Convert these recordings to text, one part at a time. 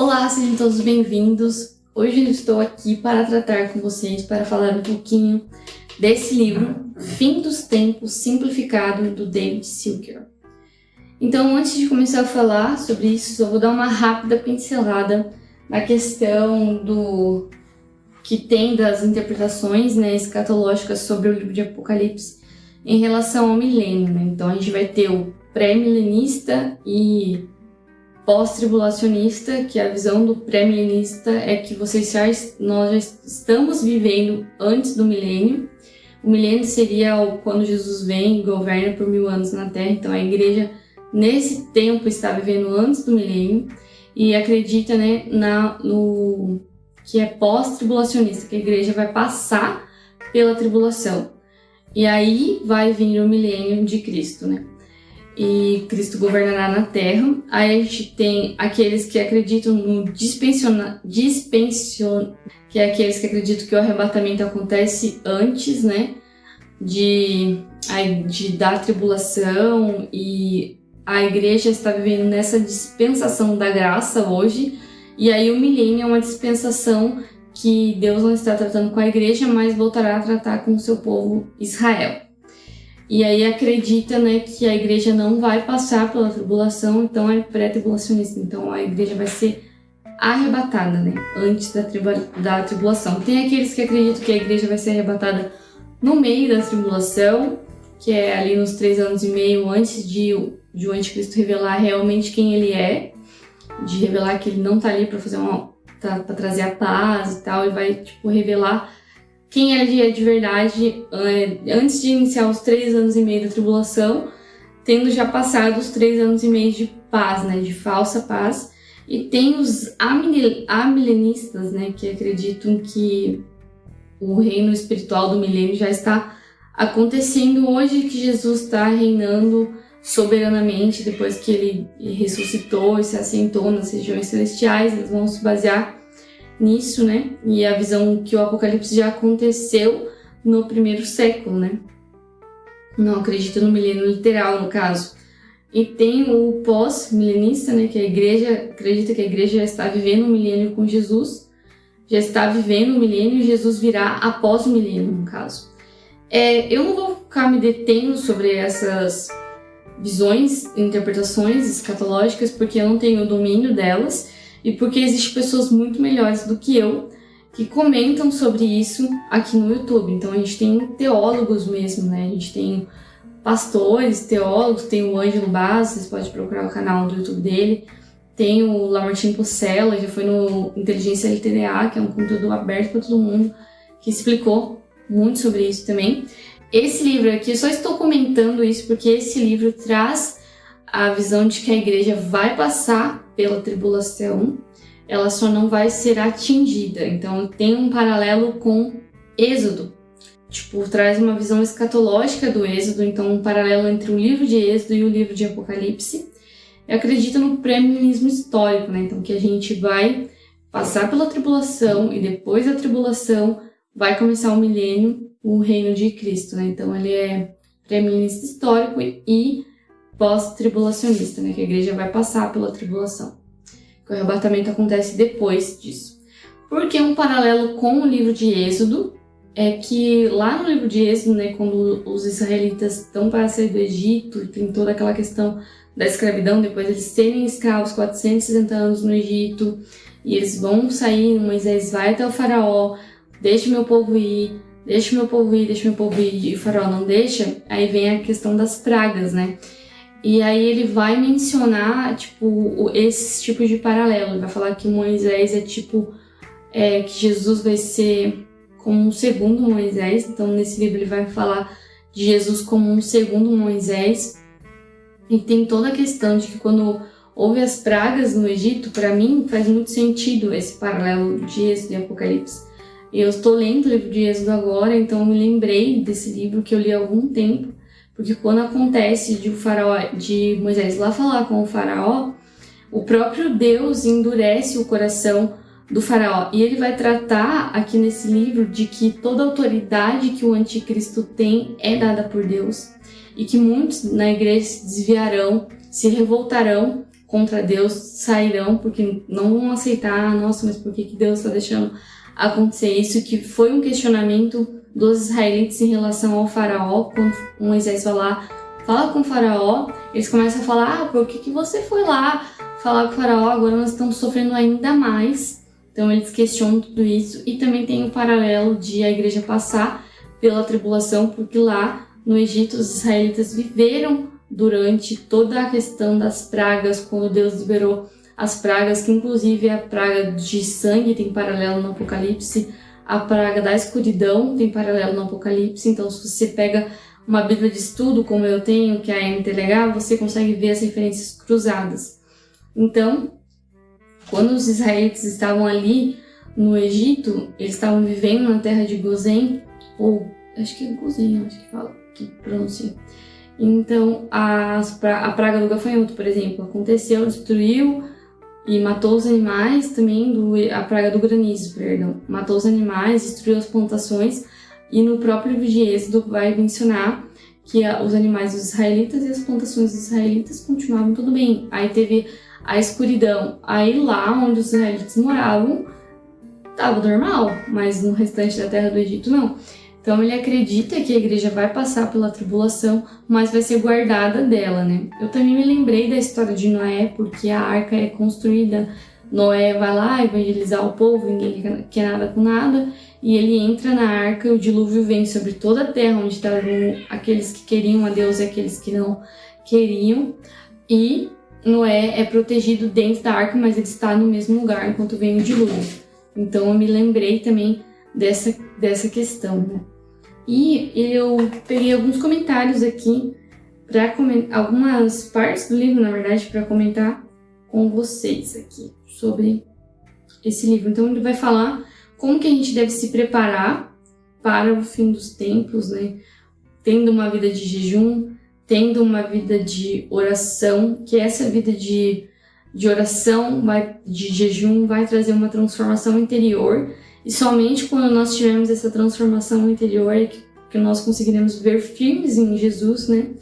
Olá, sejam todos bem-vindos. Hoje eu estou aqui para tratar com vocês, para falar um pouquinho desse livro, Fim dos Tempos Simplificado, do David Silker. Então, antes de começar a falar sobre isso, eu vou dar uma rápida pincelada na questão do que tem das interpretações, escatológicas sobre o livro de Apocalipse em relação ao milênio. Então, a gente vai ter o pré-milenista e pós-tribulacionista, que a visão do pré-milenista é que nós já estamos vivendo antes do milênio. O milênio seria quando Jesus vem e governa por 1000 anos na Terra. Então, a igreja, nesse tempo, está vivendo antes do milênio e acredita no que é pós-tribulacionista, que a igreja vai passar pela tribulação. E aí vai vir o milênio de Cristo, E Cristo governará na Terra. Aí a gente tem aqueles que acreditam no que é aqueles que acreditam que o arrebatamento acontece antes, da tribulação, e a igreja está vivendo nessa dispensação da graça hoje. E aí o milênio é uma dispensação que Deus não está tratando com a igreja, mas voltará a tratar com o seu povo Israel. E aí acredita, que a igreja não vai passar pela tribulação, então é pré-tribulacionista. Então a igreja vai ser arrebatada, antes da tribulação. Tem aqueles que acreditam que a igreja vai ser arrebatada no meio da tribulação, que é ali nos 3 anos e meio antes de o anticristo revelar realmente quem ele é, de revelar que ele não está ali para trazer a paz e tal, e vai revelar quem ele é de verdade antes de iniciar os 3 anos e meio da tribulação, tendo já passado os 3 anos e meio de paz, de falsa paz. E tem os amilenistas, que acreditam que o reino espiritual do milênio já está acontecendo hoje, que Jesus está reinando soberanamente depois que ele ressuscitou e se assentou nas regiões celestiais. Eles vão se basear nisso, E a visão que o Apocalipse já aconteceu no 1º século, Não acredita no milênio literal, no caso. E tem o pós-milenista, que a igreja acredita que a igreja já está vivendo o milênio com Jesus, já está vivendo o milênio e Jesus virá após o milênio, no caso. Eu não vou ficar me detendo sobre essas visões e interpretações escatológicas, porque eu não tenho o domínio delas, e porque existem pessoas muito melhores do que eu que comentam sobre isso aqui no YouTube. Então a gente tem teólogos mesmo, A gente tem pastores, teólogos, tem o Ângelo Baz, vocês podem procurar o canal do YouTube dele. Tem o Lamartine Pocella, já foi no Inteligência LTDA, que é um conteúdo aberto para todo mundo, que explicou muito sobre isso também. Esse livro aqui, eu só estou comentando isso porque esse livro traz a visão de que a igreja vai passar pela tribulação, ela só não vai ser atingida. Então tem um paralelo com Êxodo. Traz uma visão escatológica do Êxodo, então um paralelo entre o livro de Êxodo e o livro de Apocalipse. Eu acredito no pré-milenismo histórico, Então que a gente vai passar pela tribulação e depois da tribulação vai começar o milênio, o reino de Cristo, Então ele é pré-milenista histórico e pós-tribulacionista, Que a igreja vai passar pela tribulação. Que o arrebatamento acontece depois disso. Porque um paralelo com o livro de Êxodo é que lá no livro de Êxodo, quando os israelitas estão para sair do Egito, tem toda aquela questão da escravidão, depois eles serem escravos 460 anos no Egito, e eles vão sair, Moisés vai até o faraó, deixa meu povo ir, deixa meu povo ir, deixa meu povo ir, e o faraó não deixa, aí vem a questão das pragas, E aí ele vai mencionar, esses tipos de paralelo. Ele vai falar que Moisés que Jesus vai ser como um segundo Moisés. Então, nesse livro ele vai falar de Jesus como um segundo Moisés. E tem toda a questão de que quando houve as pragas no Egito, para mim faz muito sentido esse paralelo de Êxodo e Apocalipse. Eu estou lendo o livro de Êxodo agora, então eu me lembrei desse livro que eu li há algum tempo. Porque quando acontece de Moisés lá falar com o faraó, o próprio Deus endurece o coração do faraó. E ele vai tratar aqui nesse livro de que toda autoridade que o anticristo tem é dada por Deus. E que muitos na igreja se desviarão, se revoltarão contra Deus sairão, porque não vão aceitar, nossa, mas por que Deus está deixando acontecer isso? Que foi um questionamento dos israelitas em relação ao faraó, quando Moisés vai lá, fala com o faraó, eles começam a falar, por que você foi lá falar com o faraó, agora nós estamos sofrendo ainda mais. Então eles questionam tudo isso, e também tem o paralelo de a igreja passar pela tribulação, porque lá no Egito os israelitas viveram durante toda a questão das pragas, quando Deus liberou as pragas, que inclusive a praga de sangue tem paralelo no Apocalipse, a praga da escuridão tem paralelo no Apocalipse. Então se você pega uma Bíblia de estudo, como eu tenho, que é a MTLH, você consegue ver as referências cruzadas. Então, quando os israelitas estavam ali no Egito, eles estavam vivendo na terra de Gozém, ou acho que é Gozém, acho que fala, que pronuncia. Então, a praga do gafanhoto, por exemplo, aconteceu, destruiu e matou os animais, também a praga do granizo, perdão, matou os animais, destruiu as plantações, e no próprio livro de Êxodo vai mencionar que os animais dos israelitas e as plantações dos israelitas continuavam tudo bem. Aí teve a escuridão, aí lá onde os israelitas moravam estava normal, mas no restante da terra do Egito não. Então ele acredita que a igreja vai passar pela tribulação, mas vai ser guardada dela, né? Eu também me lembrei da história de Noé, porque a arca é construída, Noé vai lá evangelizar o povo, ninguém quer nada com nada, e ele entra na arca e o dilúvio vem sobre toda a terra, onde estavam aqueles que queriam a Deus e aqueles que não queriam, e Noé é protegido dentro da arca, mas ele está no mesmo lugar enquanto vem o dilúvio. Então eu me lembrei também dessa questão, né? E eu peguei alguns comentários aqui, algumas partes do livro, na verdade, para comentar com vocês aqui sobre esse livro. Então ele vai falar como que a gente deve se preparar para o fim dos tempos, né? Tendo uma vida de jejum, tendo uma vida de oração, que essa vida de oração, de jejum, vai trazer uma transformação interior, e somente quando nós tivermos essa transformação interior é que nós conseguiremos ver firmes em Jesus, né?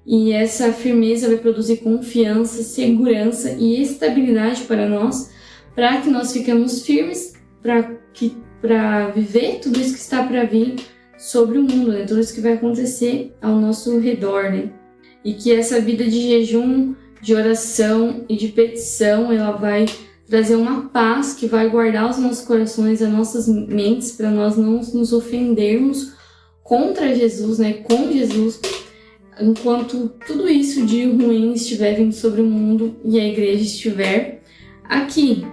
E essa firmeza vai produzir confiança, segurança e estabilidade para nós, para que nós fiquemos firmes para viver tudo isso que está para vir sobre o mundo, né? Tudo isso que vai acontecer ao nosso redor, né? E que essa vida de jejum, de oração e de petição, ela vai trazer uma paz que vai guardar os nossos corações, as nossas mentes, para nós não nos ofendermos contra Jesus, né? Com Jesus, enquanto tudo isso de ruim estiver vindo sobre o mundo e a igreja estiver aqui.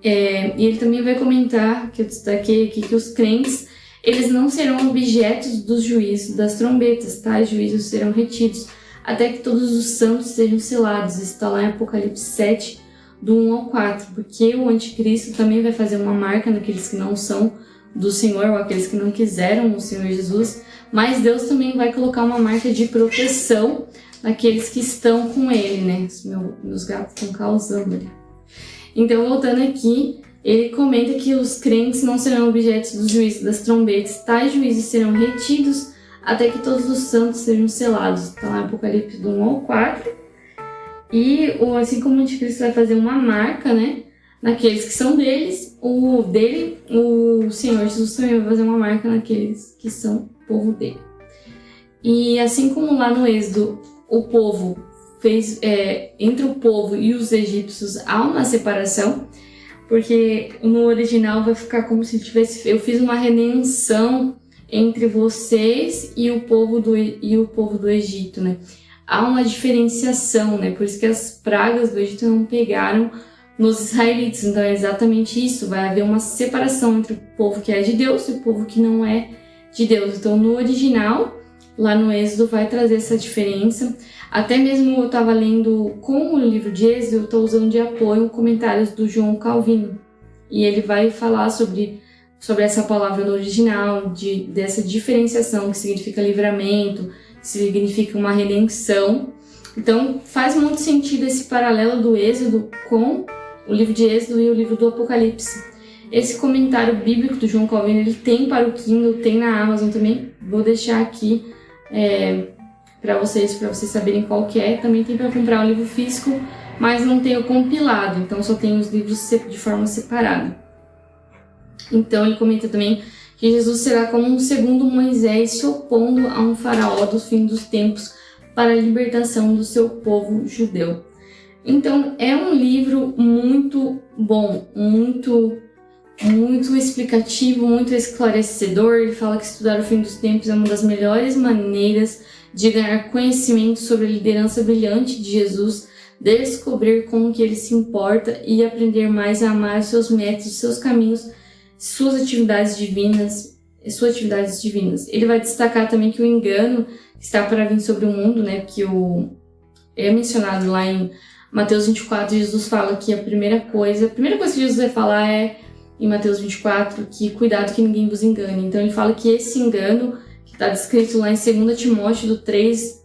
E ele também vai comentar, que eu destaquei aqui, que os crentes, eles não serão objetos dos juízos das trombetas, tais juízos serão retidos, até que todos os santos sejam selados. Isso está lá em Apocalipse 7, do 1 ao 4, porque o anticristo também vai fazer uma marca naqueles que não são do Senhor, ou aqueles que não quiseram o Senhor Jesus, mas Deus também vai colocar uma marca de proteção naqueles que estão com ele, né? Meus gatos estão causando ali. Então, voltando aqui, ele comenta que os crentes não serão objetos dos juízos das trombetas, tais juízos serão retidos até que todos os santos sejam selados. Está lá em Apocalipse do 1 ao 4. E assim como o anticristo vai fazer uma marca, né, naqueles que são deles, o Senhor Jesus também vai fazer uma marca naqueles que são povo dele. E assim como lá no Êxodo, o povo fez, entre o povo e os egípcios há uma separação, porque no original vai ficar como se eu fiz uma redenção entre vocês e o povo do Egito, né? Há uma diferenciação, né? Por isso que as pragas do Egito não pegaram nos israelitas. Então é exatamente isso. Vai haver uma separação entre o povo que é de Deus e o povo que não é de Deus. Então no original, lá no Êxodo, vai trazer essa diferença. Até mesmo eu estava lendo com o livro de Êxodo, eu estou usando de apoio comentários do João Calvino. E ele vai falar sobre essa palavra no original, dessa diferenciação que significa livramento, significa uma redenção. Então faz muito sentido esse paralelo do Êxodo com o livro de Êxodo e o livro do Apocalipse. Esse comentário bíblico do João Calvino, ele tem para o Kindle, tem na Amazon também, vou deixar aqui para vocês saberem qual que é. Também tem para comprar o livro físico, mas não tenho compilado, então só tenho os livros de forma separada. Então ele comenta também que Jesus será como um segundo Moisés se opondo a um faraó do fim dos tempos para a libertação do seu povo judeu. Então é um livro muito bom, muito explicativo, muito esclarecedor. Ele fala que estudar o fim dos tempos é uma das melhores maneiras de ganhar conhecimento sobre a liderança brilhante de Jesus, descobrir como que ele se importa e aprender mais a amar os seus métodos, seus caminhos, suas atividades divinas. Ele vai destacar também que o engano está para vir sobre o mundo, né? Que é mencionado lá em Mateus 24, Jesus fala que a primeira coisa que Jesus vai falar é em Mateus 24, que cuidado que ninguém vos engane. Então ele fala que esse engano, que está descrito lá em 2 Timóteo do 3,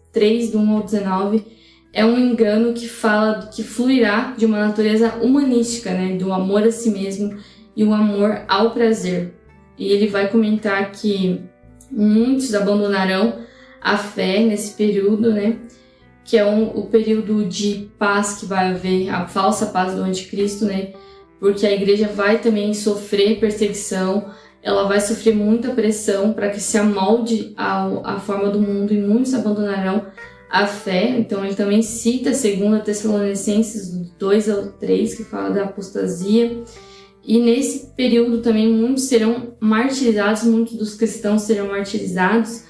do 1 ao 19, é um engano que fala que fluirá de uma natureza humanística, né? Do amor a si mesmo e o amor ao prazer. E ele vai comentar que muitos abandonarão a fé nesse período, né? Que é o período de paz que vai haver, a falsa paz do anticristo, né? Porque a igreja vai também sofrer perseguição, ela vai sofrer muita pressão para que se amolde à forma do mundo e muitos abandonarão a fé. Então ele também cita 2 Tessalonicenses 2 ao 3, que fala da apostasia. E nesse período também muitos serão martirizados, muitos dos cristãos serão martirizados,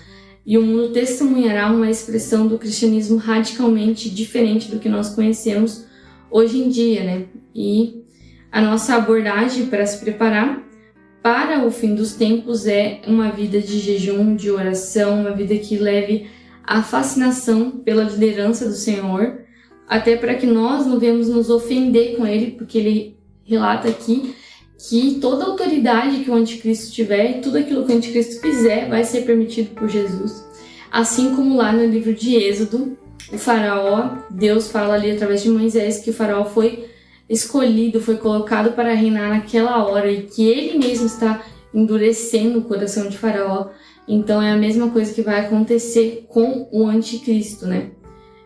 e o mundo testemunhará uma expressão do cristianismo radicalmente diferente do que nós conhecemos hoje em dia, né? E a nossa abordagem para se preparar para o fim dos tempos é uma vida de jejum, de oração, uma vida que leve a fascinação pela liderança do Senhor, até para que nós não venhamos nos ofender com Ele, porque Ele relata aqui que toda autoridade que o anticristo tiver, tudo aquilo que o anticristo fizer, vai ser permitido por Jesus. Assim como lá no livro de Êxodo, o faraó, Deus fala ali através de Moisés que o faraó foi escolhido, foi colocado para reinar naquela hora e que ele mesmo está endurecendo o coração de faraó. Então é a mesma coisa que vai acontecer com o anticristo, né?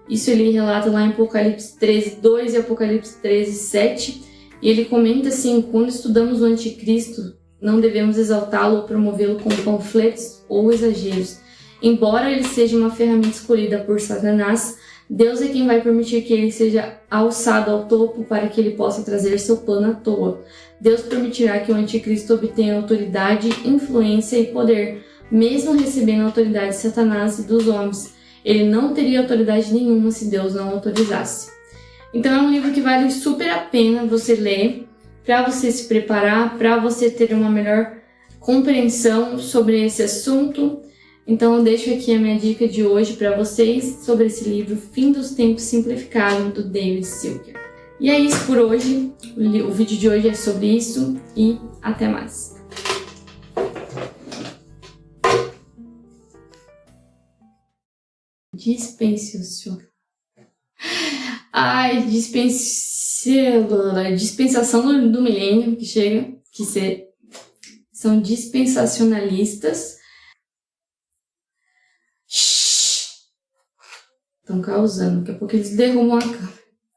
Isso ele relata lá em Apocalipse 13:2 e Apocalipse 13:7. E ele comenta assim: quando estudamos o anticristo, não devemos exaltá-lo ou promovê-lo com panfletos ou exageros. Embora ele seja uma ferramenta escolhida por Satanás, Deus é quem vai permitir que ele seja alçado ao topo para que ele possa trazer seu plano à toa. Deus permitirá que o anticristo obtenha autoridade, influência e poder, mesmo recebendo a autoridade de Satanás e dos homens. Ele não teria autoridade nenhuma se Deus não autorizasse. Então é um livro que vale super a pena você ler, para você se preparar, para você ter uma melhor compreensão sobre esse assunto. Então eu deixo aqui a minha dica de hoje para vocês sobre esse livro Fim dos Tempos Simplificado, do David Silker. E é isso por hoje, o vídeo de hoje é sobre isso e até mais. Dispensação do milênio que chega, são dispensacionalistas. Estão causando, daqui a pouco eles derrubam a câmera.